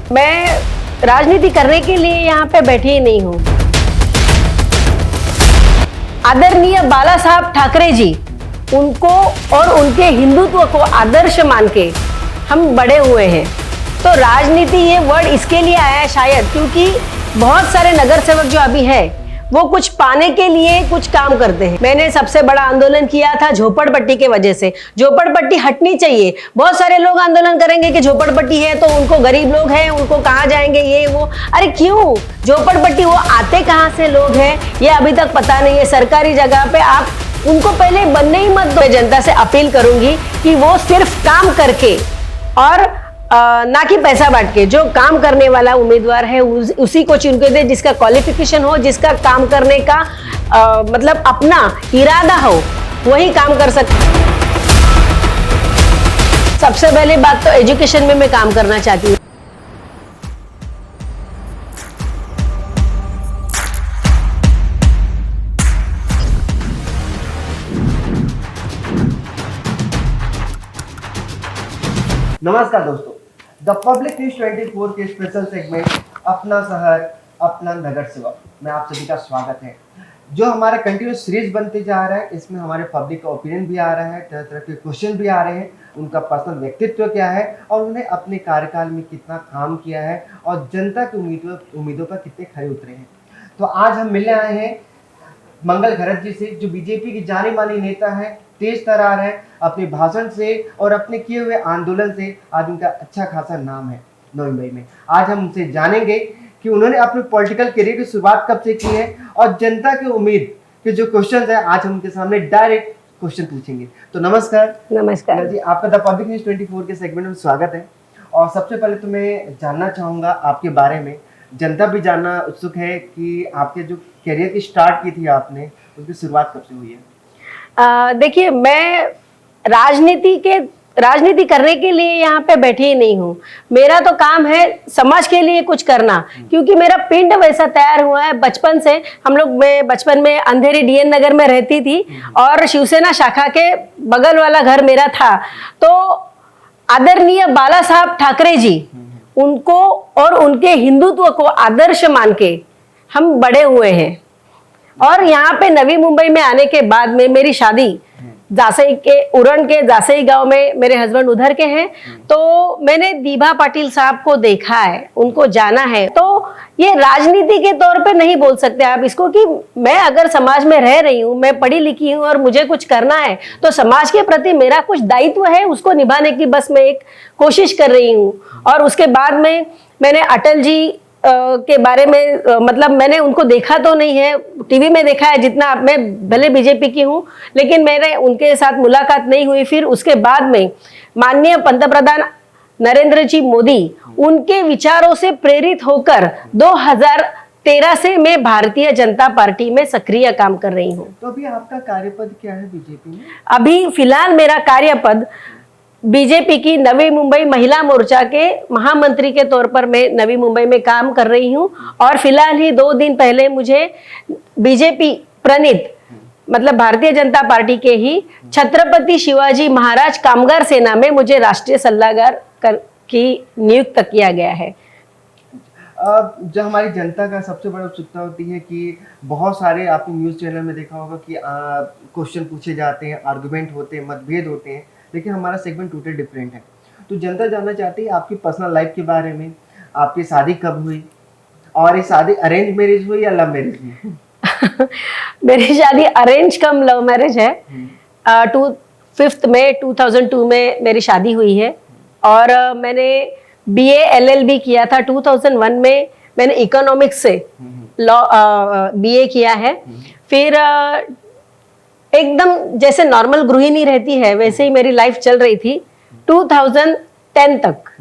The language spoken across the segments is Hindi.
मैं राजनीति करने के लिए यहाँ पे बैठी ही नहीं हूँ। आदरणीय बाला साहब ठाकरे जी, उनको और उनके हिंदुत्व को आदर्श मान के हम बड़े हुए हैं। तो राजनीति ये वर्ड इसके लिए आया है शायद क्योंकि बहुत सारे नगर सेवक जो अभी है वो कुछ पाने के लिए कुछ काम करते हैं। मैंने सबसे बड़ा आंदोलन किया था झोपड़पट्टी के वजह से। झोपड़पट्टी हटनी चाहिए। बहुत सारे लोग आंदोलन करेंगे कि झोपड़पट्टी है तो उनको, गरीब लोग हैं उनको कहाँ जाएंगे ये वो। अरे क्यों झोपड़पट्टी, वो आते कहाँ से लोग हैं ये अभी तक पता नहीं है। सरकारी जगह पे आप उनको पहले बनने ही मत दो। जनता से अपील करूंगी कि वो सिर्फ काम करके और ना कि पैसा बांट के, जो काम करने वाला उम्मीदवार है उसी को चुन के दे, जिसका क्वालिफिकेशन हो, जिसका काम करने का मतलब अपना इरादा हो, वही काम कर सकते। सबसे पहले बात तो एजुकेशन में मैं काम करना चाहती हूँ। नमस्कार दोस्तों, द पब्लिक न्यूज 24 के स्पेशल सेगमेंट अपना शहर अपना नगर सेवक में आप सभी का स्वागत है। जो हमारा कंटिन्यूस सीरीज बनते जा रहा है, इसमें हमारे पब्लिक का ओपिनियन भी आ रहा है, तरह तरह के क्वेश्चन भी आ रहे हैं, उनका पर्सनल व्यक्तित्व क्या है और उन्हें अपने कार्यकाल में कितना काम किया है और जनता की उम्मीदों पर कितने खरे उतरे हैं। तो आज हम मिलने आए हैं मंगल घरत जी से, जो बीजेपी की जानी मानी नेता है, तेज तर्रार है। अपने भाषण से और अपने किए हुए आंदोलन से आज उनका अच्छा खासा नाम है मुंबई में। आज हम उनसे जानेंगे कि उन्होंने अपने पॉलिटिकल करियर की शुरुआत कब से की है और जनता की उम्मीद के जो क्वेश्चन है आज हम उनके सामने डायरेक्ट क्वेश्चन पूछेंगे। तो नमस्कार। नमस्कार जी, आपका द पब्लिक न्यूज 24 के सेगमेंट में स्वागत है। और सबसे पहले तो मैं जानना चाहूँगा आपके बारे में, जनता भी जानना उत्सुक है कि आपके जो करियर की स्टार्ट की थी आपने, उसकी शुरुआत कब से हुई है? देखिए, मैं राजनीति करने के लिए यहाँ पे बैठी ही नहीं हूँ। मेरा तो काम है समाज के लिए कुछ करना, क्योंकि मेरा पिंड वैसा तैयार हुआ है बचपन से। मैं बचपन में अंधेरी डीएन नगर में रहती थी और शिवसेना शाखा के बगल वाला घर मेरा था। तो आदरणीय बाला साहब ठाकरे जी, उनको और उनके हिंदुत्व को आदर्श मान के हम बड़े हुए हैं। और यहाँ पे नवी मुंबई में आने के बाद में मेरी शादी जासई के उरण के जासई गांव में, मेरे हस्बैंड उधर के हैं। तो मैंने दीभा पाटिल साहब को देखा है, उनको जाना है। तो ये राजनीति के तौर पे नहीं बोल सकते आप इसको कि मैं अगर समाज में रह रही हूँ, मैं पढ़ी लिखी हूँ और मुझे कुछ करना है तो समाज के प्रति मेरा कुछ दायित्व है, उसको निभाने की बस मैं एक कोशिश कर रही हूँ। और उसके बाद में मैंने अटल जी के बारे में मतलब मैंने उनको देखा तो नहीं है, टीवी में देखा है जितना। मैं भले बीजेपी की हूँ लेकिन मेरे उनके साथ मुलाकात नहीं हुई। फिर उसके बाद में माननीय पंतप्रधान नरेंद्र जी मोदी, उनके विचारों से प्रेरित होकर 2013 से मैं भारतीय जनता पार्टी में सक्रिय काम कर रही हूँ। तो अभी आपका कार्यपद क्या है बीजेपी में? अभी फिलहाल मेरा कार्यपद बीजेपी की नवी मुंबई महिला मोर्चा के महामंत्री के तौर पर मैं नवी मुंबई में काम कर रही हूं। और फिलहाल ही 2 दिन पहले मुझे बीजेपी प्रणीत मतलब भारतीय जनता पार्टी के ही छत्रपति शिवाजी महाराज कामगार सेना में मुझे राष्ट्रीय सलाहकार की नियुक्त किया गया है। जो हमारी जनता का सबसे बड़ा उत्सुकता होती है कि बहुत सारे आपने न्यूज़ चैनल में देखा होगा कि क्वेश्चन पूछे जाते हैं, आर्गुमेंट होते हैं, मतभेद होते हैं, लेकिन हमारा सेगमेंट टोटल डिफरेंट है। तो जनता जानना चाहती है आपकी पर्सनल लाइफ के बारे में, आपकी शादी कब हुई और ये शादी अरेंज मैरिज हुई या लव मैरिज हुई? मेरी शादी अरेंज कम लव मैरिज है। 5 मई 2002 में मेरी शादी हुई है। और मैंने BA LLB किया था 2001 में। मैंने इकोनॉमिक्स से लॉ BA किया है। फिर एकदम जैसे नॉर्मल गृहिणी रहती है वैसे ही मेरी लाइफ चल रही थी 2010 तक।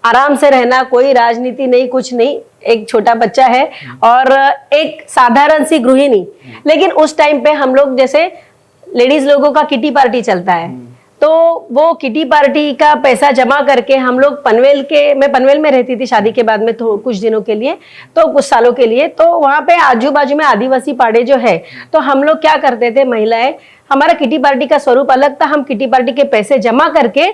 आराम से रहना, कोई राजनीति नहीं, कुछ नहीं, एक छोटा बच्चा है और एक साधारण सी गृहिणी। लेकिन उस टाइम पे हम लोग, जैसे लेडीज लोगों का किटी पार्टी चलता है, तो वो किटी पार्टी का पैसा जमा करके हम लोग मैं पनवेल में रहती थी शादी के बाद में कुछ दिनों के लिए, तो कुछ सालों के लिए। तो वहाँ पे आजू बाजू में आदिवासी पाड़े जो है, तो हम लोग क्या करते थे महिलाएं, हमारा किटी पार्टी का स्वरूप अलग था। हम किटी पार्टी के पैसे जमा करके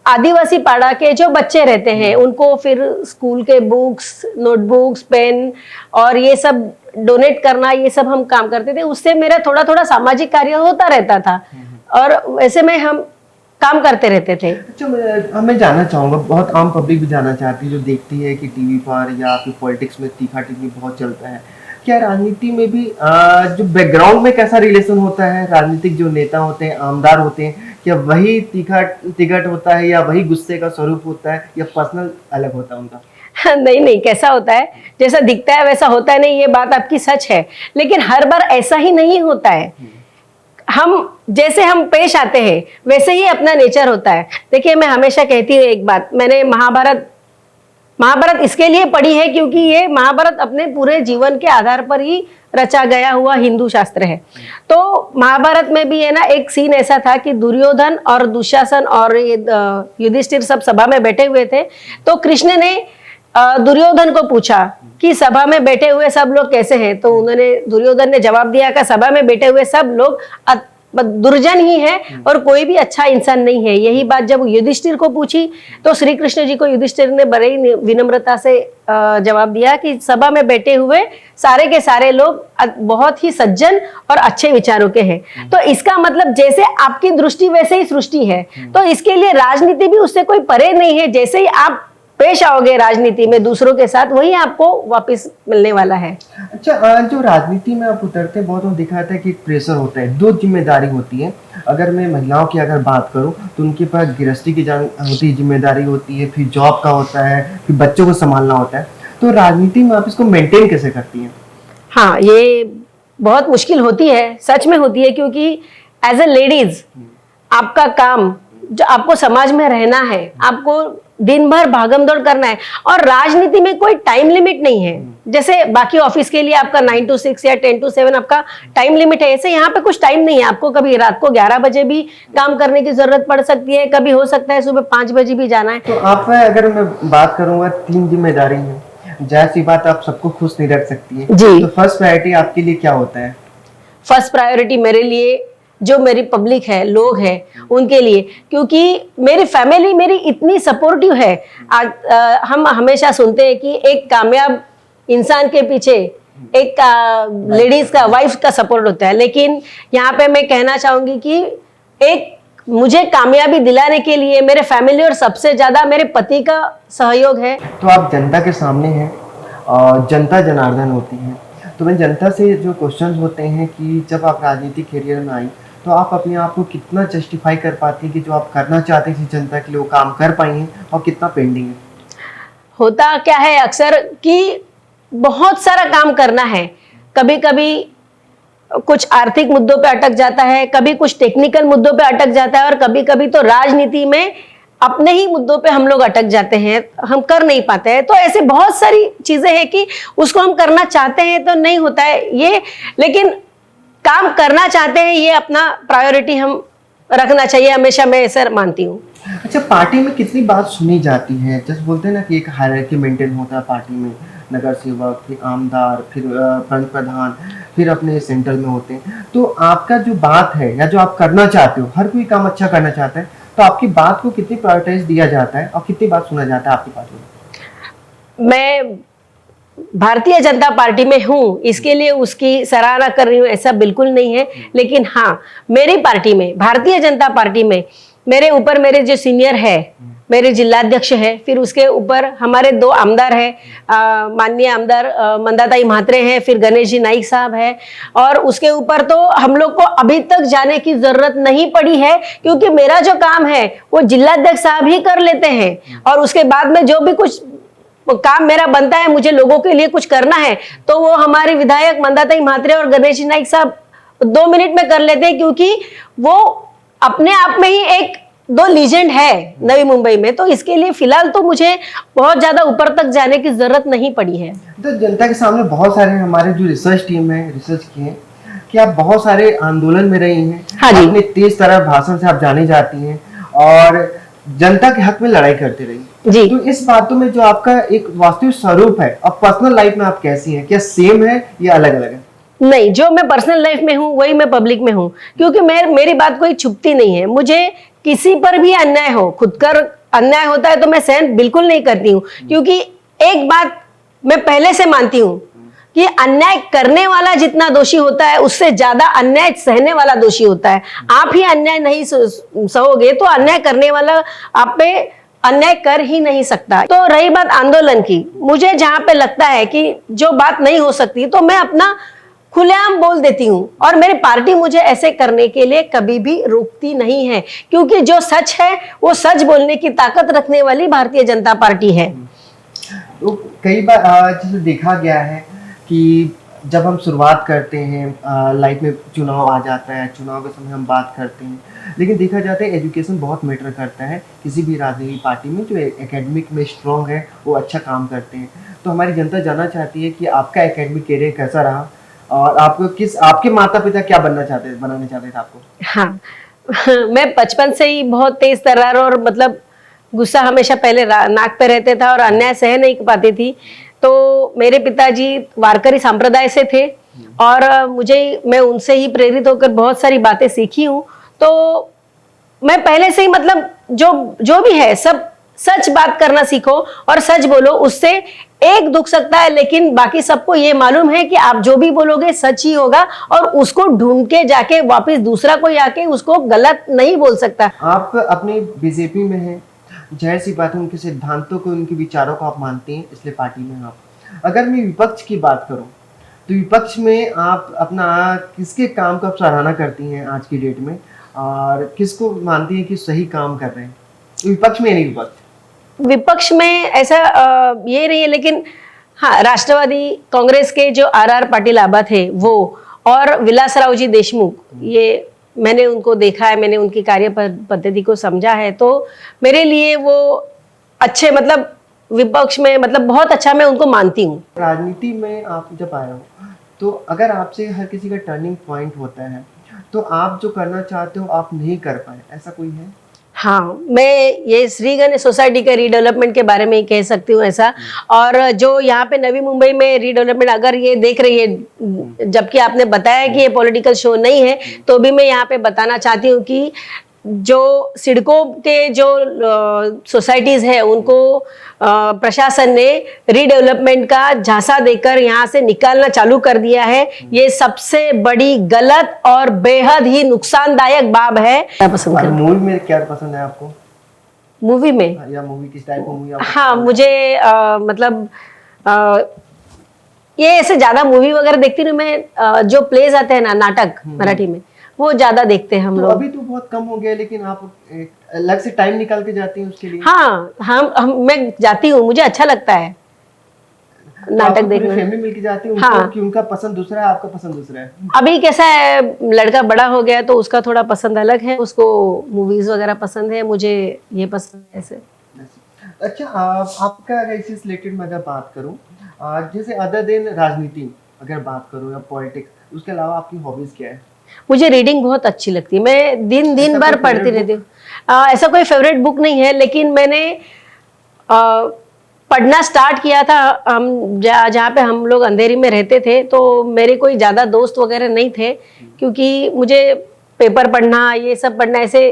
आदिवासी पाड़ा के जो बच्चे रहते हैं उनको फिर स्कूल के बुक्स, नोटबुक्स, पेन और ये सब डोनेट करना, ये सब हम काम करते थे। उससे मेरा थोड़ा थोड़ा सामाजिक कार्य होता रहता था और वैसे में हम काम करते रहते थे। अच्छा, मैं जानना चाहूँगा, बहुत आम पब्लिक भी जानना चाहती है जो देखती है कि टीवी पर या फिर पॉलिटिक्स में तीखा टिकनी बहुत चलता है, क्या राजनीति में भी जो बैकग्राउंड में कैसा रिलेशन होता है? राजनीतिक जो नेता होते हैं, आमदार होते हैं, क्या वही तीखा तिगट होता है या वही गुस्से का स्वरूप होता है या पर्सनल अलग होता है उनका? नहीं नहीं, कैसा होता है, जैसा दिखता है वैसा होता है नहीं, ये बात आपकी सच है, लेकिन हर बार ऐसा ही नहीं होता है। हम जैसे हम पेश आते हैं वैसे ही अपना नेचर होता है। देखिए, मैं हमेशा कहती हूँ एक बात, मैंने महाभारत इसके लिए पढ़ी है क्योंकि ये महाभारत अपने पूरे जीवन के आधार पर ही रचा गया हुआ हिंदू शास्त्र है। तो महाभारत में भी है ना, एक सीन ऐसा था कि दुर्योधन और दुशासन और ये युधिष्ठिर सब सभा में बैठे हुए थे। तो कृष्ण ने दुर्योधन को पूछा कि सभा में बैठे हुए सब लोग कैसे हैं? तो दुर्योधन ने जवाब दिया कि सभा में बैठे हुए सब लोग दुर्जन ही है और कोई भी अच्छा इंसान नहीं है। यही बात जब युधिष्ठिर को पूछी तो श्री कृष्ण जी को युधिष्ठिर ने बड़े ही विनम्रता से जवाब दिया कि सभा में बैठे हुए सारे के सारे लोग बहुत ही सज्जन और अच्छे विचारों के हैं। तो इसका मतलब जैसे आपकी दृष्टि वैसे ही सृष्टि है, तो इसके लिए राजनीति भी उससे कोई परे नहीं है। जैसे ही आप पेश आओगे राजनीति में दूसरों के साथ, वही आपको वापस मिलने वाला है। अच्छा, जो राजनीति में आप उतरते हैं, बहुत दिखा था कि एक प्रेशर होता है, दो जिम्मेदारी होती है। अगर मैं महिलाओं की अगर बात करूं तो उनके पास गृहस्थी की होती है, जिम्मेदारी होती है, फिर जॉब का होता है, फिर बच्चों को संभालना होता है। तो राजनीति में आप इसको मेंटेन कैसे करती हैं? हाँ, ये बहुत मुश्किल होती है, सच में होती है, क्योंकि एज ए लेडीज आपका काम, जो आपको समाज में रहना है, आपको दिन भर भागम दौड़ करना है और राजनीति में कोई टाइम लिमिट नहीं है। जैसे बाकी ऑफिस के लिए आपका 9 to 6 या 10 to 7 आपका टाइम लिमिट है, ऐसे यहाँ पे कुछ टाइम नहीं है। आपको कभी रात को 11 बजे भी काम करने की जरूरत पड़ सकती है, कभी हो सकता है सुबह 5 बजे भी जाना है। तो आप, अगर मैं बात करूंगा, 3 जिम्मेदारी है, जाहिर सी बात आप सबको खुश नहीं रख सकती है जी। तो फर्स्ट प्रायोरिटी आपके लिए क्या होता है? फर्स्ट प्रायोरिटी मेरे लिए जो मेरी पब्लिक है, लोग हैं, उनके लिए, क्योंकि मेरी फैमिली मेरी इतनी सपोर्टिव है। हम हमेशा सुनते हैं कि एक कामयाब इंसान के पीछे एक लेडीज का, वाइफ का सपोर्ट होता है, लेकिन यहाँ पे मैं कहना चाहूंगी कि एक मुझे कामयाबी दिलाने के लिए मेरे फैमिली और सबसे ज्यादा मेरे पति का सहयोग है। तो आप जनता के सामने हैं और जनता जनार्दन होती है, तो मैं जनता से जो क्वेश्चंस होते हैं कि जब आप राजनीतिक करियर में आई तो आप अपने आप को कितना जस्टिफाई कर पाती हैं कि जो आप करना चाहते थी जनता के लिए वो काम कर पाई हैं और कितना पेंडिंग है? होता क्या है अक्सर कि बहुत सारा काम करना है, कभी कभी कुछ आर्थिक मुद्दों पे अटक जाता है, कभी कुछ टेक्निकल मुद्दों पे अटक जाता है और कभी कभी तो राजनीति में अपने ही मुद्दों पे हम लोग अटक जाते हैं, हम कर नहीं पाते हैं। तो ऐसे बहुत सारी चीजें हैं कि उसको हम करना चाहते हैं तो नहीं होता है ये, लेकिन काम करना चाहते हैं, ये अपना प्रायोरिटी हम रखना चाहिए हमेशा, मैं ऐसा मानती हूँ। अच्छा, पार्टी में कितनी बात सुनी जाती है? जैसे बोलते हैं ना कि एक हायरार्की मेंटेन होता है पार्टी में, नगर सेवक, फिर आमदार, फिर पंच प्रधान, फिर अपने सेंट्रल में होते हैं। तो आपका जो बात है या जो आप करना चाहते हो, हर कोई काम अच्छा करना चाहता है, तो आपकी बात को कितनी प्रायोरिटाइज दिया जाता है और कितनी बात सुना जाता है आपकी बात में? मैं भारतीय जनता पार्टी में हूँ, इसके लिए उसकी सराहना कर रही हूँ ऐसा बिल्कुल नहीं है, लेकिन हाँ, मेरी पार्टी में, भारतीय जनता पार्टी में मेरे ऊपर मेरे जो सीनियर है, मेरे जिलाध्यक्ष है, फिर उसके ऊपर हमारे 2 आमदार है, माननीय आमदार मंदाताई म्हात्रे हैं, फिर गणेश जी नाइक साहब है, और उसके ऊपर तो हम लोग को अभी तक जाने की जरूरत नहीं पड़ी है, क्योंकि मेरा जो काम है वो जिलाध्यक्ष साहब ही कर लेते हैं। और उसके बाद में जो भी कुछ काम मेरा बनता है, मुझे लोगों के लिए कुछ करना है, तो वो हमारे विधायक मंदाताई म्हात्रे और गणेश जी नाइक साहब 2 मिनट में कर लेते हैं, क्योंकि वो अपने आप में ही एक 2 लीजेंड है नवी मुंबई में। तो इसके लिए फिलहाल तो मुझे बहुत ज्यादा ऊपर तक जाने की जरूरत नहीं पड़ी है। तो जनता के सामने बहुत सारे हमारे जो रिसर्च टीम है, रिसर्च किए हैं कि आप बहुत सारे आंदोलन में रही हैं। हाँ जी। अपने तेज तरह भाषण से आप जानी जाती हैं और जनता के हक में लड़ाई करती रही जी। तो इस बातों में जो आपका एक वास्तविक स्वरूप है और पर्सनल लाइफ में आप कैसी हैं, क्या सेम है या अलग अलग है? नहीं, जो मैं पर्सनल लाइफ में हूँ वही मैं पब्लिक में हूँ, क्योंकि मेरी बात कोई छुपती नहीं है। मुझे किसी पर भी अन्याय हो, खुद कर अन्याय होता है तो मैं सहन बिल्कुल नहीं करती हूँ, क्योंकि एक बात मैं पहले से मानती हूँ कि अन्याय करने वाला जितना दोषी होता है उससे ज्यादा अन्याय सहने वाला दोषी होता है। आप ही अन्याय नहीं सहोगे तो अन्याय करने वाला आप पे अन्याय कर ही नहीं सकता। तो रही बात आंदोलन की, मुझे जहां पे लगता है कि जो बात नहीं हो सकती तो मैं अपना खुलेआम बोल देती हूँ, और मेरी पार्टी मुझे ऐसे करने के लिए कभी भी रोकती नहीं है, क्योंकि जो सच है वो सच बोलने की ताकत रखने वाली भारतीय जनता पार्टी है। तो कई बार जैसे देखा गया है कि जब हम शुरुआत करते हैं लाइफ में, चुनाव आ जाता है, चुनाव के समय हम बात करते हैं, लेकिन देखा जाता है एजुकेशन बहुत मैटर करता है किसी भी राजनीतिक पार्टी में। जो एकेडमिक में स्ट्रॉन्ग है वो अच्छा काम करते हैं। तो हमारी जनता जानना चाहती है कि आपका एकेडमिक करियर कैसा रहा, और आपको आपके माता पिता क्या बनाना चाहते थे आपको? हाँ मैं बचपन से ही बहुत तेज तर्रार और मतलब गुस्सा हमेशा पहले नाक पे रहते था और अन्याय सह नहीं पाती थी। तो मेरे पिताजी वारकरी संप्रदाय से थे और मैं उनसे ही प्रेरित होकर बहुत सारी बातें सीखी हूँ। तो मैं पहले से ही मतलब जो भी है सब सच बात करना सीखो और सच बोलो। उससे एक दुख सकता है, लेकिन बाकी सबको ये मालूम है कि आप जो भी बोलोगे सच ही होगा, और उसको ढूंढ के जाके वापस दूसरा कोई आके उसको गलत नहीं बोल सकता। आप अपनी बीजेपी में हैं, जाहिर सी बात है उनके सिद्धांतों को, उनके विचारों को आप मानते हैं, इसलिए पार्टी में हैं आप। अगर मैं विपक्ष की बात करूं तो विपक्ष में आप अपना किसके काम को आप सराहना करती हैं आज की डेट में, और किसको मानती हैं कि सही काम कर रहे हैं? तो विपक्ष में नहीं, विपक्ष में ऐसा ये नहीं है, लेकिन हाँ, राष्ट्रवादी कांग्रेस के जो आर पाटिल आबा थे वो, और विलासराव जी देशमुख, ये मैंने उनको देखा है, मैंने उनकी कार्य पद्धति को समझा है, तो मेरे लिए वो अच्छे, मतलब विपक्ष में मतलब बहुत अच्छा मैं उनको मानती हूँ। राजनीति में आप जब आए हो तो अगर आपसे हर किसी का टर्निंग पॉइंट होता है तो आप जो करना चाहते हो आप नहीं कर पाए, ऐसा कोई है? हाँ, मैं ये श्री गणेश सोसाइटी के रीडेवलपमेंट के बारे में ही कह सकती हूँ ऐसा। और जो यहाँ पे नवी मुंबई में रीडेवलपमेंट अगर ये देख रही है, जबकि आपने बताया कि ये पॉलिटिकल शो नहीं है, तो भी मैं यहाँ पे बताना चाहती हूँ कि जो सिडको के जो सोसाइटीज है उनको प्रशासन ने रीडेवलपमेंट का झांसा देकर यहाँ से निकालना चालू कर दिया है। ये सबसे बड़ी गलत और बेहद ही नुकसानदायक बात है। और मूवी में क्या पसंद है आपको? मूवी में या मूवी किस टाइप की मूवी आपको? हाँ, मुझे मतलब ये ऐसे ज्यादा मूवी वगैरह देखती नहीं मैं। जो प्लेज आते हैं ना, नाटक मराठी में, वो ज्यादा देखते हैं हम लोग। अभी तो बहुत कम हो गया, लेकिन आप अलग से टाइम निकाल के जाती हैं उसके लिए? हाँ, मैं जाती हूँ, मुझे अच्छा लगता है नाटक देखना। फैमिली मिलके जाती है? हाँ, कि उनका पसंद दूसरा है, आपका पसंद दूसरा है? अभी कैसा है, लड़का बड़ा हो गया तो उसका थोड़ा पसंद अलग है, उसको मूवीज वगैरह पसंद है, मुझे ये पसंद है ऐसे। अच्छा, आपका अगर इसी रिलेटेड मैं अगर बात करूँ, जैसे अदर देन राजनीति अगर बात करूँ या पॉलिटिक्स, उसके अलावा आपकी हॉबीज क्या है? मुझे रीडिंग बहुत अच्छी लगती है, मैं दिन भर पढ़ती रहती हूँ। ऐसा कोई फेवरेट बुक नहीं है, लेकिन मैंने पढ़ना स्टार्ट किया था हम जहाँ पे हम लोग अंधेरी में रहते थे, तो मेरे कोई ज़्यादा दोस्त वगैरह नहीं थे, क्योंकि मुझे पेपर पढ़ना, ये सब पढ़ना ऐसे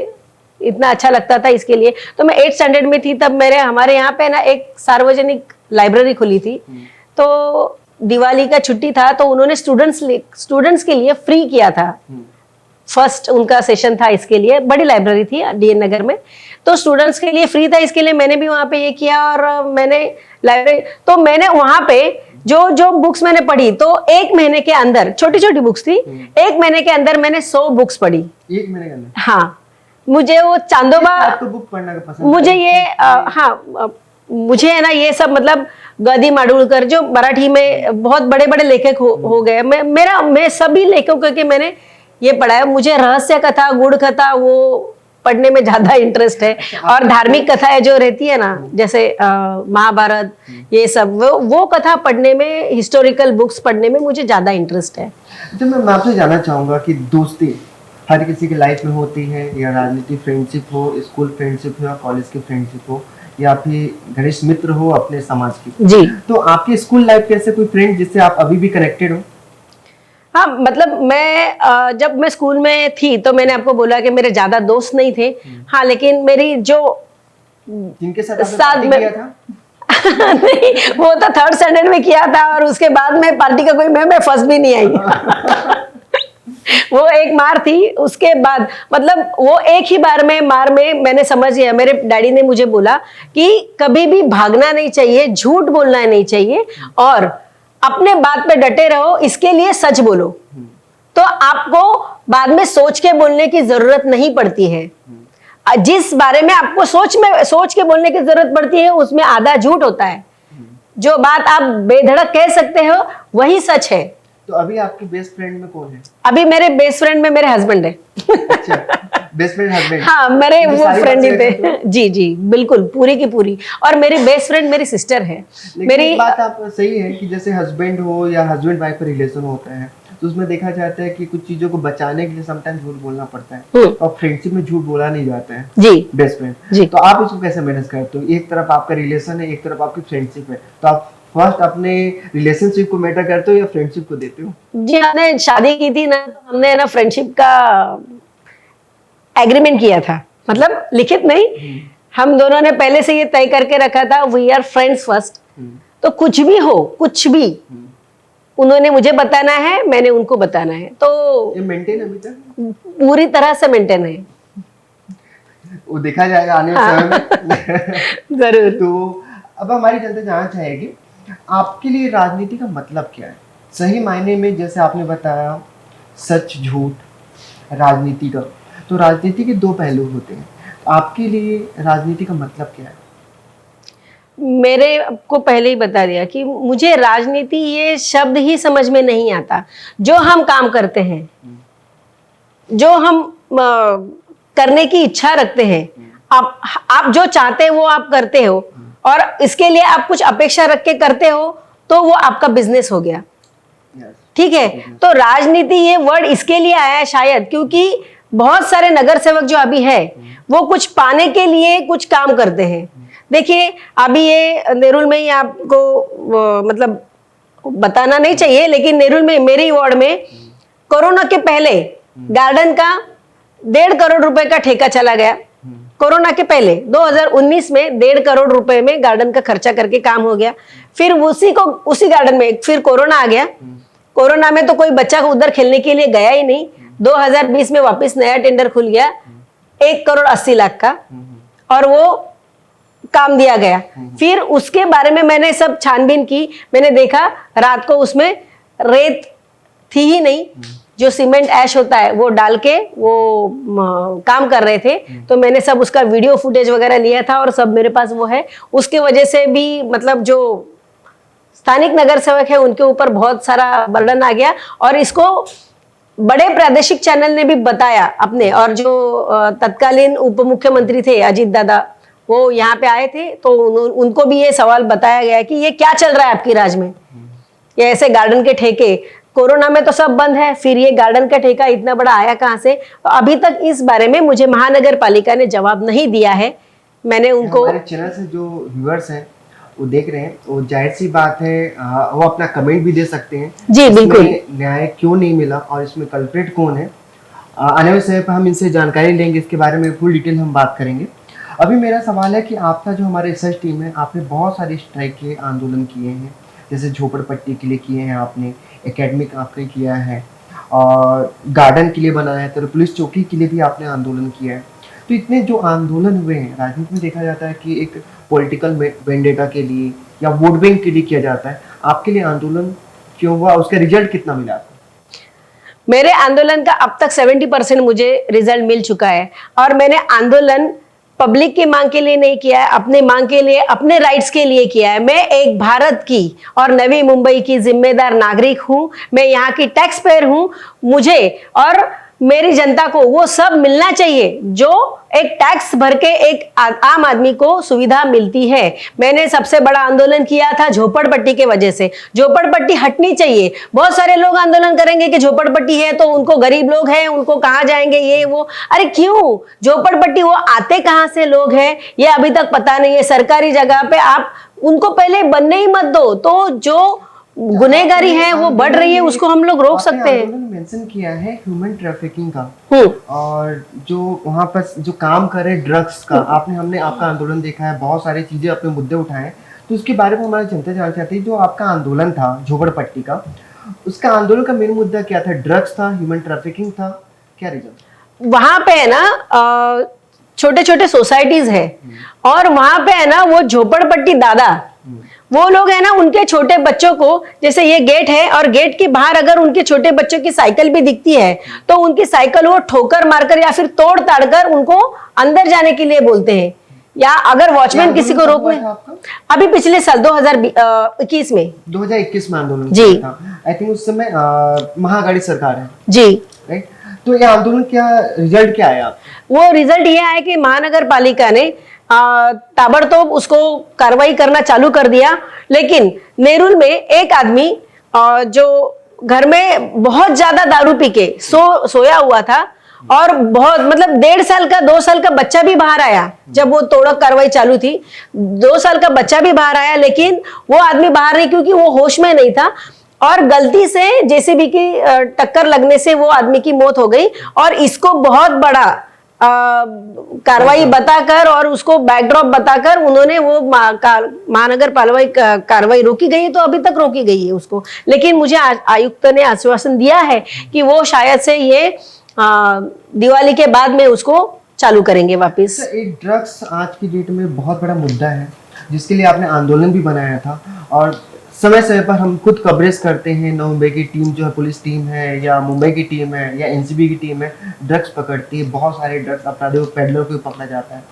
इतना अच्छा लगता था। इसके लिए तो मैं 8th स्टैंडर्ड में थी तब हमारे यहाँ पे ना एक सार्वजनिक लाइब्रेरी खुली थी। तो दिवाली का छुट्टी था तो उन्होंने स्टूडेंट्स के लिए फ्री किया था। फर्स्ट उनका सेशन था, इसके लिए बड़ी लाइब्रेरी थी डीएन नगर में, तो स्टूडेंट्स के लिए फ्री था। इसके लिए मैंने भी वहाँ पे ये किया, और मैंने लाइब्रेरी, तो मैंने वहाँ पे जो बुक्स मैंने पढ़ी, तो 1 महीने के अंदर, छोटी छोटी बुक्स थी, 1 महीने के अंदर मैंने 100 बुक्स पढ़ी। 1 महीने के अंदर? हाँ, मुझे वो चांदोबा, आपको बुक पढ़ना का पसंद? मुझे ये हाँ, मुझे है ना ये सब, मतलब गदी माडुलकर जो मराठी में बहुत बड़े बड़े लेखक हो गए, मैं सभी लेखकों के मैंने ये पढ़ा है। मुझे रहस्य कथा, गुड़ कथा वो पढ़ने में ज्यादा इंटरेस्ट है, और धार्मिक कथाएं जो रहती है ना, जैसे महाभारत, ये सब वो कथा पढ़ने में, हिस्टोरिकल बुक्स पढ़ने में मुझे ज्यादा इंटरेस्ट है। तो मैं आपसे जानना चाहूंगा कि दोस्ती हर किसी की लाइफ में होती है, या राजनीतिक फ्रेंडशिप हो, स्कूल फ्रेंडशिप हो, या कॉलेज की फ्रेंडशिप हो, या फिर घनिष्ठ मित्र हो अपने समाज की। जी, तो आपकी स्कूल लाइफ के ऐसे कोई फ्रेंड जिससे आप अभी भी कनेक्टेड हो? हाँ, मतलब मैं जब मैं स्कूल में थी तो मैंने आपको बोला कि मेरे ज्यादा दोस्त नहीं थे। हाँ, लेकिन मेरी जो जिनके साथ आपने साथ पार्टी में किया था? नहीं, वो तो थर्ड स्टैंडर्ड में किया था और उसके बाद में पार्टी का कोई मैं फर्स्ट भी नहीं आई। वो एक मार थी, उसके बाद मतलब वो एक ही बार में मार में मैंने समझ लिया। मेरे डैडी ने मुझे बोला कि कभी भी भागना नहीं चाहिए, झूठ बोलना नहीं चाहिए और अपने बात पे डटे रहो, इसके लिए सच बोलो। तो आपको बाद में सोच के बोलने की जरूरत नहीं पड़ती है। जिस बारे में आपको सोच के बोलने की जरूरत पड़ती है उसमें आधा झूठ होता है। जो बात आप बेधड़क कह सकते हो वही सच है। तो अभी आपके बेस्ट फ्रेंड में कौन है? अभी मेरे बेस्ट फ्रेंड में मेरे हस्बैंड है। अच्छा, बेस्ट फ्रेंड हस्बैंड। हाँ, मेरे तो वो सारी फ्रेंड ही बात थे। शेयर करते जी जी, बिल्कुल पूरी की पूरी। और मेरी बेस्ट फ्रेंड मेरी सिस्टर है। लेकिन मेरी एक बात आप सही है कि जैसे हस्बैंड हो या हस्बैंड वाइफ का रिलेशन होता है तो उसमें देखा जाता है कि कुछ चीजों को बचाने के लिए समटाइम झूठ बोलना पड़ता है और फ्रेंडशिप में झूठ बोला नहीं जाता है। जी बेस्ट फ्रेंड जी। तो आप इसको कैसे मैनेज करते हो? एक तरफ आपका रिलेशन है, एक तरफ आपकी फ्रेंडशिप है, तो आप फर्स्ट अपने रिलेशनशिप को मैटर करते हो या फ्रेंडशिप को देते हो? जी, हमने शादी की थी ना, तो हमने ना फ्रेंडशिप का एग्रीमेंट किया था, मतलब लिखित नहीं, हम दोनों ने पहले से ये तय करके रखा था, वी आर फ्रेंड्स फर्स्ट। तो कुछ भी हो, कुछ भी उन्होंने मुझे बताना है, मैंने उनको बताना है। तो ये मेंटेन अभी तक पूरी तरह से मेंटेन है। वो देखा जाएगा आने वाले समय में। जरूर। तो अब हमारी जनता जानना चाहेगी आपके लिए राजनीति का मतलब क्या है सही मायने में? जैसे आपने बताया सच झूठ राजनीति का, तो राजनीति के दो पहलू होते हैं। आपके लिए राजनीति का मतलब क्या है? मेरे को पहले ही बता दिया कि मुझे राजनीति ये शब्द ही समझ में नहीं आता। जो हम काम करते हैं, जो हम करने की इच्छा रखते हैं, आप जो चाहते हो वो आप करते हो और इसके लिए आप कुछ अपेक्षा रख के करते हो तो वो आपका बिजनेस हो गया। ठीक है, तो राजनीति ये वर्ड इसके लिए आया है शायद क्योंकि बहुत सारे नगर सेवक जो अभी है वो कुछ पाने के लिए कुछ काम करते हैं। देखिए, अभी ये नेरुल में ही आपको मतलब बताना नहीं चाहिए, लेकिन नेरुल में मेरी वार्ड में कोरोना के पहले गार्डन का 1.5 करोड़ रुपए का ठेका चला गया। कोरोना के पहले 2019 में 1.5 करोड़ रुपए में गार्डन का खर्चा करके काम हो गया। फिर उसी गार्डन में फिर कोरोना आ गया। कोरोना में तो कोई बच्चा उधर खेलने के लिए गया ही नहीं। 2020 में वापस नया टेंडर खुल गया 1 करोड़ 80 लाख का और वो काम दिया गया। फिर उसके बारे में मैंने सब छानबीन की, मैंने देखा रात को उसमें रेत थी ही नहीं, जो सीमेंट ऐश होता है वो डाल के वो काम कर रहे थे। तो मैंने सब उसका वीडियो फुटेज वगैरह लिया था और सब मेरे पास वो है। उसके वजह से भी मतलब जो स्थानिक नगर सेवक है उनके ऊपर बहुत सारा बर्डन आ गया और इसको बड़े प्रादेशिक चैनल ने भी बताया अपने। और जो तत्कालीन उप मुख्यमंत्री थे अजीत दादा, वो यहाँ पे आए थे तो उनको भी ये सवाल बताया गया कि ये क्या चल रहा है आपकी राज्य में, ये ऐसे गार्डन के ठेके, कोरोना में तो सब बंद है, फिर ये गार्डन का ठेका इतना बड़ा आया कहाँ से? तो अभी तक इस बारे में मुझे महानगर पालिका ने जवाब नहीं दिया है। मैंने उनको, हमारे चैनल से जो व्यूअर्स हैं वो देख रहे हैं, वो जाहिर सी बात है वो अपना कमेंट भी दे सकते हैं जी बिल्कुल, न्याय क्यों नहीं मिला और इसमें कल्प्रेट कौन है। आने वाले समय पर हम इनसे जानकारी लेंगे, इसके बारे में फुल डिटेल हम बात करेंगे। अभी मेरा सवाल है कि आपका जो हमारे रिसर्च टीम है, आपने बहुत सारे स्ट्राइक के आंदोलन किए हैं, जैसे झोपड़पट्टी के लिए किए हैं आपने, एकेडमिक आपने किया है और गार्डन के लिए बनाया है, तो पुलिस चौकी के लिए भी आपने आंदोलन किया है। तो इतने जो आंदोलन हुए हैं, राजनीति में देखा जाता है कि एक पॉलिटिकल वेंडेटा के लिए या वोट बैंक के लिए किया जाता है। आपके लिए आंदोलन क्यों हुआ, उसका रिजल्ट कितना मिला? मेरे आंदोलन का अब तक 70% मुझे रिजल्ट मिल चुका है और मैंने आंदोलन पब्लिक की मांग के लिए नहीं किया है, अपने मांग के लिए, अपने राइट्स के लिए किया है। मैं एक भारत की और नवी मुंबई की जिम्मेदार नागरिक हूं, मैं यहाँ की टैक्स पेयर हूं। मुझे और मेरी जनता को वो सब मिलना चाहिए जो एक टैक्स भर के एक आम आदमी को सुविधा मिलती है। मैंने सबसे बड़ा आंदोलन किया था झोपड़पट्टी के वजह से। झोपड़पट्टी हटनी चाहिए। बहुत सारे लोग आंदोलन करेंगे कि झोपड़पट्टी है तो उनको, गरीब लोग हैं उनको कहाँ जाएंगे ये वो। अरे क्यों झोपड़पट्टी, वो आते कहाँ से लोग हैं ये अभी तक पता नहीं है। सरकारी जगह पे आप उनको पहले बनने ही मत दो। तो जो गुनहगारी है वो बढ़ रही है, उसको हम लोग रोक सकते हैं। मेंशन किया है ह्यूमन ट्रैफिकिंग का, हम्म। और जो वहाँ पर जो काम करे ड्रग्स का, हमने आपका आंदोलन देखा है, बहुत सारी चीजें अपने मुद्दे उठाए हैं, तो उसके बारे में हमारी जनता जानना चाहती है। जो आपका आंदोलन था झोपड़पट्टी का, उसका आंदोलन का मेन मुद्दा क्या था? ड्रग्स था, ह्यूमन ट्रैफिकिंग था, क्या रीजन? वहां पे है ना छोटे छोटे सोसाइटीज है, और वहां पे है ना वो झोपड़पट्टी दादा, वो लोग है ना उनके छोटे बच्चों को, जैसे ये गेट है और गेट के बाहर अगर उनके छोटे बच्चों की साइकिल भी दिखती है तो उनकी साइकिल वो ठोकर मारकर या फिर तोड़ ताड़ कर उनको अंदर जाने के लिए बोलते हैं। या अगर वॉचमैन किसी को रोकने, अभी पिछले साल 2021 में 2021 में आंदोलन जी था, आई थिंक उस समय महाअघाड़ी सरकार है जी, राइट? तो ये आंदोलन क्या रिजल्ट क्या आया? वो रिजल्ट ये आया कि महानगर पालिका ने ताबड़तोड़ उसको कार्रवाई करना चालू कर दिया। लेकिन नेरुल में एक आदमी जो घर में बहुत ज्यादा दारू पी के सोया हुआ था, और बहुत मतलब 1.5 साल का 2 साल का बच्चा भी बाहर आया जब वो तोड़क कार्रवाई चालू थी। 2 साल का बच्चा भी बाहर आया, लेकिन वो आदमी बाहर नहीं क्योंकि वो होश में नहीं था, और गलती से जेसीबी की टक्कर लगने से वो आदमी की मौत हो गई। और इसको बहुत बड़ा कार्रवाई बताकर और उसको बैकड्रॉप बताकर उन्होंने वो महानगर पालिका कार्रवाई रोकी गई है, तो अभी तक रोकी गई है उसको। लेकिन मुझे आयुक्त ने आश्वासन दिया है कि वो शायद से ये दिवाली के बाद में उसको चालू करेंगे वापस। एक ड्रग्स आज की डेट में बहुत बड़ा मुद्दा है, जिसके लिए आपने आंदोलन भी बनाया था, और समय समय पर हम खुद कवरेज करते हैं। मुंबई की टीम जो है, पुलिस टीम है, या मुंबई की टीम है, या एनसीबी की टीम है, ड्रग्स पकड़ती है, बहुत सारे ड्रग्स अपराधियों पेडलर को भी पकड़ा जाता है।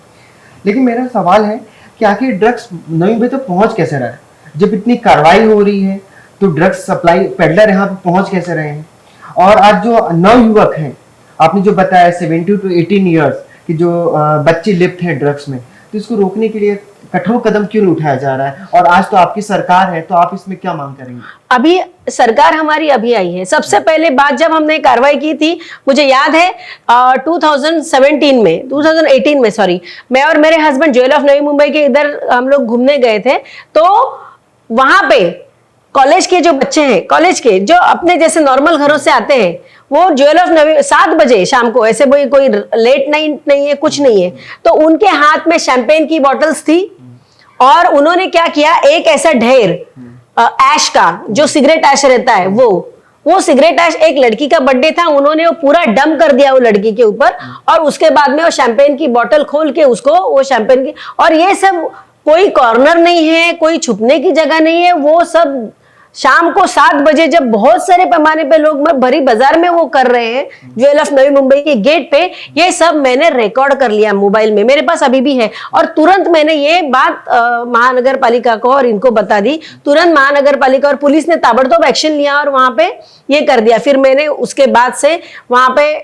लेकिन मेरा सवाल है कि आखिर ड्रग्स नई मुंबई तक पहुंच कैसे रहा है? जब इतनी कार्रवाई हो रही है तो ड्रग्स सप्लाई पेडलर यहाँ पे पहुंच कैसे रहे हैं? और आज जो नवयुवक हैं, आपने जो बताया 17 to 18 ईयर्स की जो बच्चे लिप्त हैं ड्रग्स में, तो इसको रोकने के लिए कठोर कदम क्यों नहीं उठाया जा रहा है? और आज तो आपकी सरकार है, तो आप इसमें क्या मांग करेंगे? अभी सरकार हमारी अभी आई है। सबसे पहले बात जब हमने कार्रवाई की थी, मुझे याद है 2018 में सॉरी, मैं और मेरे हस्बैंड ज्वेल ऑफ नई मुंबई के इधर हम लोग घूमने गए थे, तो वहां पे कॉलेज के जो बच्चे हैं, कॉलेज के जो अपने जैसे नॉर्मल घरों से आते हैं, वो ज्वेल ऑफ नवी 7 बजे शाम को, ऐसे कोई लेट नाइट नहीं है, कुछ नहीं है, तो उनके हाथ में शैंपेन की बॉटल्स थी, और उन्होंने क्या किया, एक ऐसा ढेर ऐश का, जो सिगरेट ऐश रहता है, वो सिगरेट ऐश, एक लड़की का बर्थडे था, उन्होंने वो पूरा डंप कर दिया वो लड़की के ऊपर, और उसके बाद में वो शैंपेन की बोतल खोल के उसको वो शैंपेन की, और ये सब कोई कॉर्नर नहीं है, कोई छुपने की जगह नहीं है, वो सब शाम को 7 बजे जब बहुत सारे पैमाने पे लोग भरी बाजार में वो कर रहे हैं, ज्वेल ऑफ नवी मुंबई के गेट पे, ये सब मैंने रिकॉर्ड कर लिया मोबाइल में, मेरे पास अभी भी है। और तुरंत मैंने ये बात महानगर पालिका को और इनको बता दी। तुरंत महानगर पालिका और पुलिस ने ताबड़तोड़ एक्शन लिया और वहां पे ये कर दिया। फिर मैंने उसके बाद से वहां पे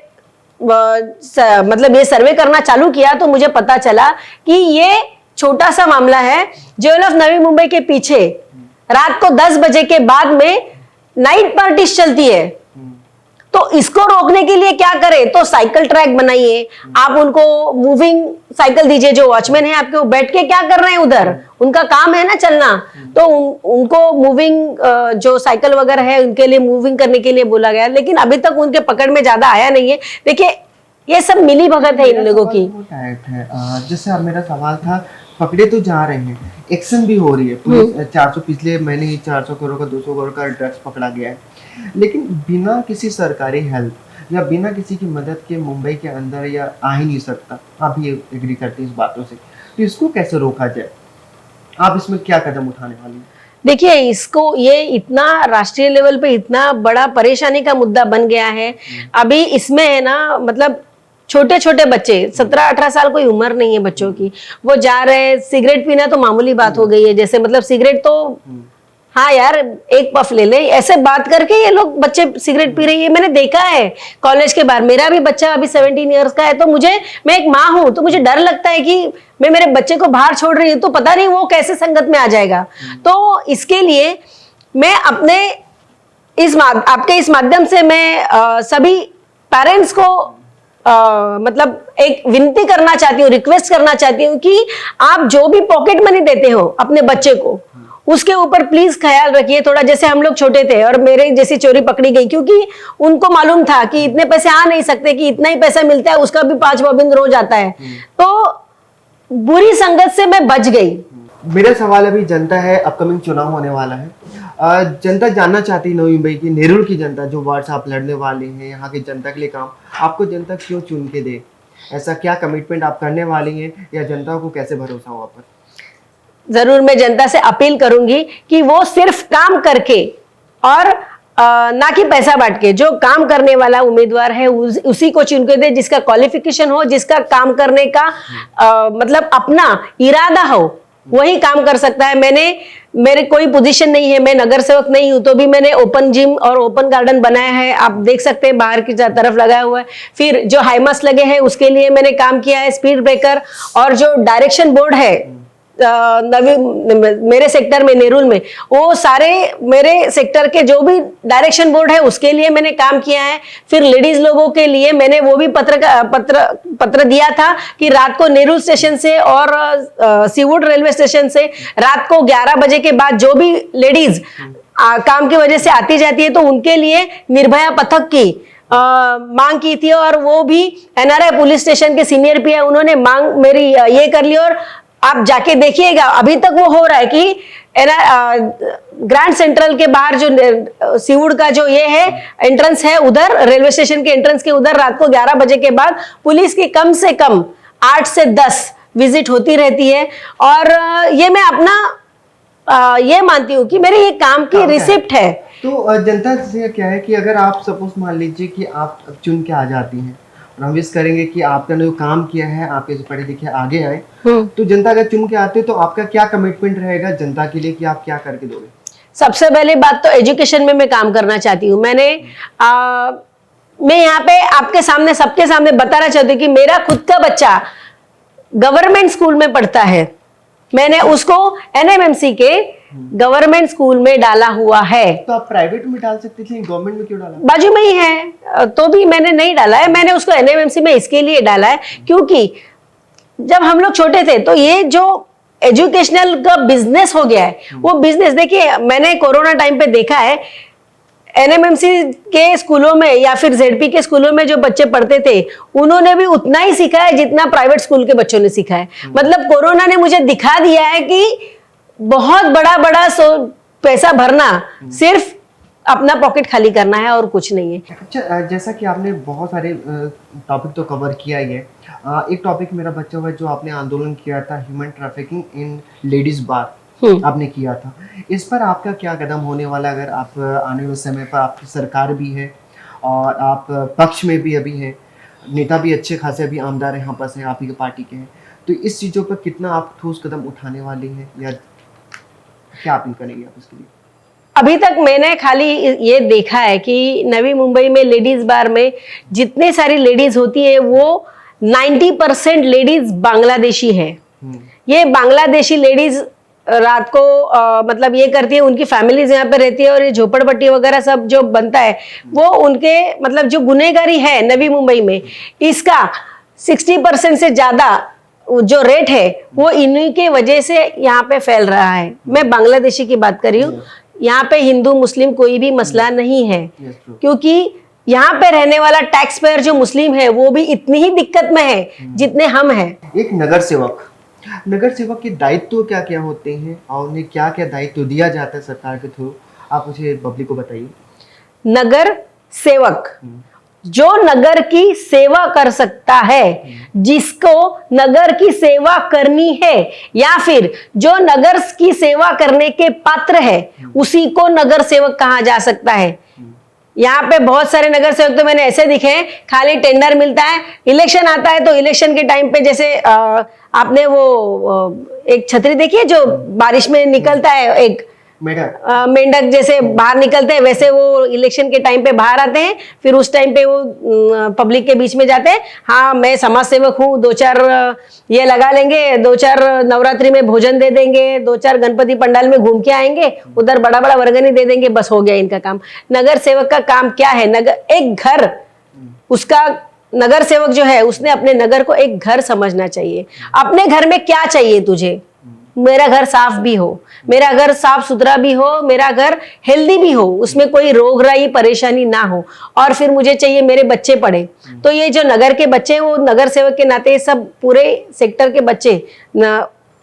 मतलब ये सर्वे करना चालू किया, तो मुझे पता चला कि ये छोटा सा मामला है। ज्वेल ऑफ नवी मुंबई के पीछे रात को 10 बजे के बाद में नाइट पार्टीज चलती है, तो इसको रोकने के लिए क्या करें, तो साइकिल ट्रैक बनाइए, आप उनको मूविंग साइकिल दीजिए। जो वॉचमैन है आपके, वो बैठ के क्या कर रहे हैं उधर, उनका काम है ना चलना, तो उनको मूविंग जो साइकिल वगैरह है उनके लिए मूविंग करने के लिए बोला गया, लेकिन अभी तक उनके पकड़ में ज्यादा आया नहीं है। देखिए ये सब मिली भगत है इन लोगों की। जैसे अब मेरा सवाल था, पकड़े तो जा रहे हैं, एक्शन भी हो रही है, पुलिस 400 पिछले महीने ही 400 करोड़ का 200 करोड़ का ड्रग्स पकड़ा गया है, लेकिन बिना किसी सरकारी हेल्प या बिना किसी की मदद के मुंबई के अंदर या आ ही नहीं सकता। आप भी एग्री करते हैं इस बातों से, तो इसको कैसे रोका जाए? आप इसमें क्या कदम उठाने वाले हैं? देखिए इसको, ये इतना राष्ट्रीय लेवल पे इतना बड़ा परेशानी का मुद्दा बन गया है। अभी इसमें है ना, मतलब छोटे छोटे बच्चे 17-18 साल कोई उम्र नहीं है बच्चों की, वो जा रहे हैं, सिगरेट पीना तो मामूली बात हो गई है, जैसे मतलब सिगरेट तो हाँ यार एक पफ ले ले, ऐसे बात करके ये लोग बच्चे सिगरेट पी रही है। मैंने देखा है कॉलेज के बाहर, मेरा भी बच्चा अभी 17 ईयर्स का है, तो मैं एक माँ हूं, तो मुझे डर लगता है कि मैं मेरे बच्चे को बाहर छोड़ रही हूँ तो पता नहीं वो कैसे संगत में आ जाएगा। तो इसके लिए मैं अपने आपके इस माध्यम से मैं सभी पेरेंट्स को मतलब एक विनती करना चाहती हूँ, रिक्वेस्ट करना चाहती हूँ कि आप जो भी पॉकेट मनी देते हो अपने बच्चे को, उसके ऊपर प्लीज ख्याल रखिए थोड़ा। जैसे हम लोग छोटे थे और मेरे जैसी चोरी पकड़ी गई, क्योंकि उनको मालूम था कि इतने पैसे आ नहीं सकते, कि इतना ही पैसा मिलता है, उसका भी 5 बबिंद रोज आता है, तो बुरी संगत से मैं बच गई। मेरा सवाल अभी जनता है, अपकमिंग चुनाव होने वाला है, जनता जानना चाहती है नवी मुंबई की, नेरुल की जनता, जो वार्ड से आप लड़ने वाले हैं, यहाँ की जनता के लिए काम, आपको जनता क्यों चुन के दे? ऐसा क्या कमिटमेंट आप करने वाली हैं, या जनता को कैसे भरोसा हो आप पर? जरूर मैं जनता से अपील करूंगी कि वो सिर्फ काम करके और ना कि पैसा बांट के, जो काम करने वाला उम्मीदवार है उसी को चुन के दे, जिसका क्वालिफिकेशन हो, जिसका काम करने का मतलब अपना इरादा हो, वही काम कर सकता है। मेरे कोई पोजीशन नहीं है, मैं नगर सेवक नहीं हूं, तो भी मैंने ओपन जिम और ओपन गार्डन बनाया है, आप देख सकते हैं बाहर की तरफ लगाया हुआ है। फिर जो हाईमास लगे हैं उसके लिए मैंने काम किया है, स्पीड ब्रेकर, और जो डायरेक्शन बोर्ड है मेरे सेक्टर में, नेरुल में, वो सारे मेरे सेक्टर के जो भी डायरेक्शन बोर्ड है उसके लिए मैंने काम किया है। फिर लेडीज लोगों के लिए मैंने वो भी पत्र दिया था कि रात को नेरुल स्टेशन से और सीवुड रेलवे स्टेशन से रात को 11 बजे के बाद जो भी लेडीज काम की वजह से आती जाती है, तो उनके लिए निर्भया पथक की मांग की थी, और वो भी NRI पुलिस स्टेशन के सीनियर पी है, उन्होंने मांग मेरी ये कर ली। और आप जाके देखिएगा, अभी तक वो हो रहा है कि ग्रैंड सेंट्रल के बाहर जो सीवुड का जो ये है एंट्रेंस है, उधर रेलवे स्टेशन के एंट्रेंस के उधर रात को 11 बजे के बाद पुलिस की कम से कम 8 से 10 विजिट होती रहती है। और ये मैं अपना ये मानती हूँ कि मेरे ये काम की रिसिप्ट है। तो जनता से क्या है कि अगर आप सपोज मान लीजिए कि आप चुन के आ जाती हैं, और हम विश करेंगे कि आपने जो काम किया है, आप ऐसे पढ़े लिखे आगे आए, तो जनता अगर चुन के आते तो आपका क्या कमिटमेंट रहेगा जनता के लिए कि आप क्या करके दोगे? सबसे पहली बात तो एजुकेशन में मैं काम करना चाहती हूँ। मैं यहाँ पे आपके सामने, सबके सामने बताना चाहती हूँ कि मेरा खुद का बच्चा गवर्नमेंट स्कूल में पढ़ता है। मैंने उसको NMMC के गवर्नमेंट स्कूल में डाला हुआ है। तो आप प्राइवेट में डाल सकते थे, गवर्नमेंट में क्यों डाला? बाजू में ही है, तो भी मैंने नहीं डाला है। मैंने उसको NMMC में इसके लिए डाला है क्योंकि जब हम लोग छोटे थे तो ये जो एजुकेशनल का बिजनेस हो गया है, वो बिजनेस देखिए, मैंने कोरोना टाइम पे देखा है NMMC के स्कूलों में या फिर ZP के स्कूलों में जो बच्चे पढ़ते थे, उन्होंने भी उतना ही सीखा है जितना प्राइवेट स्कूल के बच्चों ने सीखा है। मतलब कोरोना ने मुझे दिखा दिया है कि बहुत बड़ा पैसा भरना सिर्फ अपना पॉकेट खाली करना है और कुछ नहीं है। अच्छा, जैसा कि आपने बहुत सारे टॉपिक तो कवर किया ही है, एक टॉपिक मेरा बच्चा हुआ जो आपने आंदोलन किया था, ह्यूमन ट्रैफिकिंग इन लेडीज बार, आपने किया था। इस पर आपका क्या कदम होने वाला? अगर आप आने वाले समय पर, आपकी सरकार भी है और आप पक्ष में भी अभी हैं, नेता भी अच्छे खासे अभी आमदार यहाँ पास हैं, आप ही के पार्टी के हैं, तो इस चीज़ों पर कितना आप ठोस कदम उठाने वाले हैं, या क्या अपील करेंगे आप इसके लिए? अभी तक मैंने खाली ये देखा है कि नवी मुंबई में लेडीज बार में जितने सारी लेडीज होती है वो 90% लेडीज बांग्लादेशी है। ये बांग्लादेशी लेडीज रात को मतलब ये करती है, उनकी फैमिलीज यहाँ पे रहती है, और ये झोपड़पट्टी वगैरह सब जो बनता है वो उनके मतलब जो गुनहगारी है नवी मुंबई में, इसका 60% से ज्यादा जो रेट है वो इन्हीं के वजह से यहाँ पे फैल रहा है। मैं बांग्लादेशी की बात कर रही हूँ। यहाँ पे हिंदू मुस्लिम कोई भी मसला नहीं है, क्योंकि यहाँ पे रहने वाला टैक्स पेयर जो मुस्लिम है वो भी इतनी ही दिक्कत में है जितने हम हैं। एक नगर सेवक के दायित्व क्या क्या होते हैं और उन्हें क्या क्या दायित्व दिया जाता है सरकार के थ्रू, आप मुझे पब्लिक को बताइए। नगर सेवक जो नगर की सेवा कर सकता है, जिसको नगर की सेवा करनी है, या फिर जो नगर की सेवा करने के पात्र है, उसी को नगर सेवक कहा जा सकता है। यहाँ पे बहुत सारे नगर सेवक तो मैंने ऐसे दिखे हैं, खाली टेंडर मिलता है, इलेक्शन आता है तो इलेक्शन के टाइम पे जैसे आपने वो एक छतरी देखी है जो बारिश में निकलता है, एक मेंढक जैसे बाहर निकलते हैं, वैसे वो इलेक्शन के टाइम पे बाहर आते हैं, फिर उस टाइम पे वो पब्लिक के बीच में जाते हैं। हाँ, मैं समाज सेवक हूँ, 2-4 ये लगा लेंगे, 2-4 नवरात्रि में भोजन दे देंगे, 2-4 गणपति पंडाल में घूम के आएंगे, उधर बड़ा बड़ा वर्गनी दे देंगे, बस हो गया इनका काम। नगर सेवक का काम क्या है? एक घर, उसका नगर सेवक जो है उसने अपने नगर को एक घर समझना चाहिए। अपने घर में क्या चाहिए तुझे, मेरा घर साफ भी हो, मेरा घर साफ सुथरा भी हो, मेरा घर हेल्दी भी हो, उसमें कोई रोगराई परेशानी ना हो, और फिर मुझे चाहिए मेरे बच्चे पढ़े। तो ये जो नगर के बच्चे हैं, वो नगर सेवक के नाते ये सब पूरे सेक्टर के बच्चे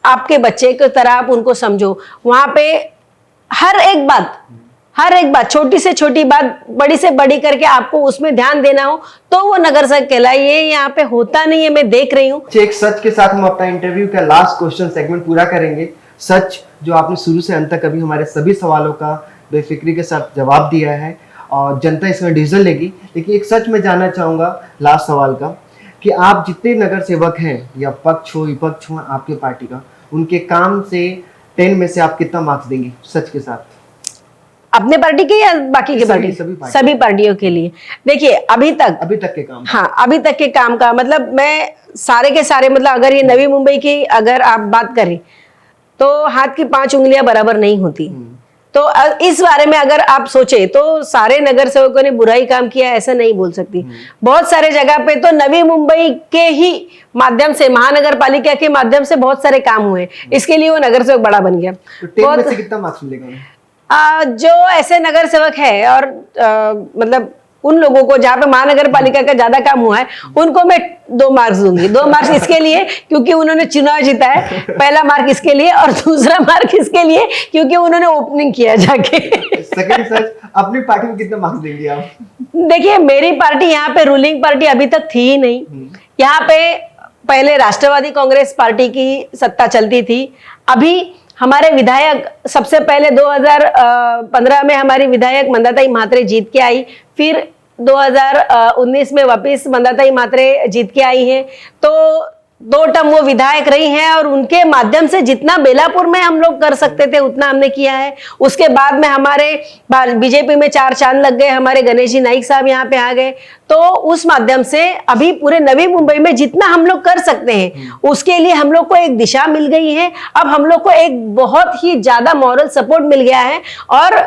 आपके बच्चे की तरह आप उनको समझो। वहां पे हर एक बात छोटी से छोटी बात बड़ी से बड़ी करके आपको उसमें ध्यान देना हो तो वो नगर सेवक कहलाए। ये यहाँ पे होता नहीं है, मैं देख रही हूँ। एक सच के साथ हम अपना इंटरव्यू का लास्ट क्वेश्चन सेगमेंट पूरा करेंगे। सच जो आपने शुरू से अंत तक अभी हमारे सभी सवालों का बेफिक्री के साथ जवाब दिया है और जनता इसमें डिसीजन लेगी। लेकिन एक सच मैं जानना चाहूंगा लास्ट सवाल का, कि आप जितने नगर सेवक हैं या पक्ष हो विपक्ष हो आपके पार्टी का, उनके काम से 10 में से आप कितना मार्क्स देंगे सच के साथ? अपने पार्टी के या बाकी के पार्टी? सभी पार्टियों के लिए। देखिए अभी तक के काम, हाँ अभी तक के काम का मतलब मैं सारे के सारे, मतलब अगर ये नवी मुंबई की अगर आप बात करें तो हाथ की 5 उंगलियां बराबर नहीं होती। तो इस बारे में अगर आप सोचे तो सारे नगर सेवकों ने बुरा ही काम किया ऐसा नहीं बोल सकती। बहुत सारे जगह पे तो नवी मुंबई के ही माध्यम से, महानगर पालिका के माध्यम से बहुत सारे काम हुए, इसके लिए वो नगर सेवक बड़ा बन गया। तो 10 में से कितना मार्क्स मिलेगा? जो ऐसे नगर सेवक है और मतलब उन लोगों को जहाँ पे महानगर पालिका का ज्यादा काम हुआ है उनको मैं 2 मार्क्स दूंगी। 2 मार्क्स इसके लिए क्योंकि उन्होंने चुनाव जीता है, पहला मार्क इसके लिए, और दूसरा मार्क इसके लिए क्योंकि उन्होंने ओपनिंग किया जाके। सेकंड सच, अपनी पार्टी में कितने मार्क्स देंगे आप? देखिए मेरी पार्टी यहाँ पे रूलिंग पार्टी अभी तक थी ही नहीं। यहाँ पे पहले राष्ट्रवादी कांग्रेस पार्टी की सत्ता चलती थी। अभी हमारे विधायक सबसे पहले 2015 में हमारी विधायक मंदाताई म्हात्रे जीत के आई, फिर 2019 में वापिस मंदाताई म्हात्रे जीत के आई हैं। तो 2 टर्म वो विधायक रही हैं और उनके माध्यम से जितना बेलापुर में हम लोग कर सकते थे उतना हमने किया है। उसके बाद में हमारे बीजेपी में 4 चांद लग गए, हमारे गणेश जी नाइक साहब यहाँ पे आ गए। तो उस माध्यम से अभी पूरे नवी मुंबई में जितना हम लोग कर सकते हैं उसके लिए हम लोग को एक दिशा मिल गई है। अब हम लोग को एक बहुत ही ज्यादा मॉरल सपोर्ट मिल गया है। और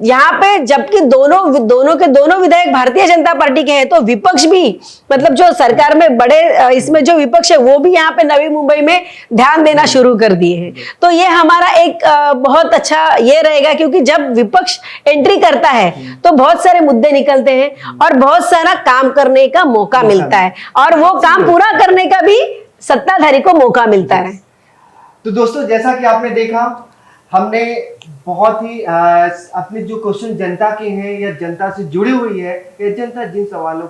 यहाँ पे जबकि दोनों विधायक भारतीय जनता पार्टी के हैं तो विपक्ष भी, मतलब जो सरकार में बड़े इसमें जो विपक्ष है वो भी यहाँ पे नवी मुंबई में ध्यान देना शुरू कर दिए हैं। तो ये हमारा एक बहुत अच्छा ये रहेगा, क्योंकि जब विपक्ष एंट्री करता है तो बहुत सारे मुद्दे निकलते हैं और बहुत सारा काम करने का मौका मिलता है, और वो काम पूरा करने का भी सत्ताधारी को मौका मिलता है। तो दोस्तों जैसा कि आपने देखा, हमने बहुत ही अपने जो क्वेश्चन जनता के हैं या जनता से जुड़ी हुई है या जनता जिन सवालों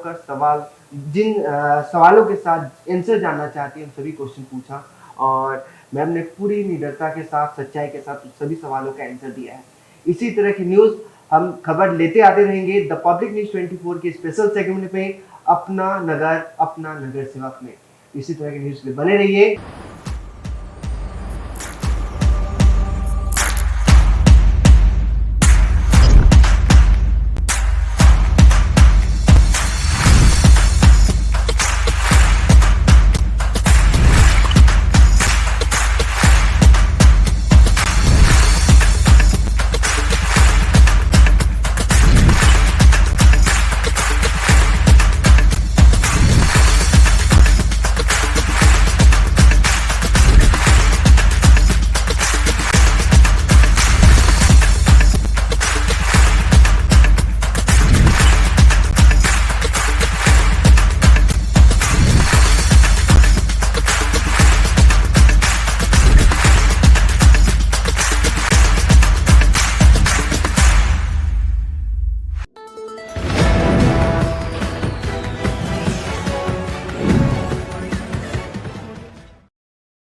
के साथ आंसर जानना चाहती है, हम सभी क्वेश्चन पूछा और मैम ने पूरी निडरता के साथ, सच्चाई के साथ सभी सवालों का आंसर दिया है। इसी तरह की न्यूज़ हम खबर लेते आते रहेंगे द पब्लिक न्यूज़ 24 के स्पेशल सेगमेंट पे, अपना नगर सेवक में। इसी तरह की न्यूज़ में बने रहिए।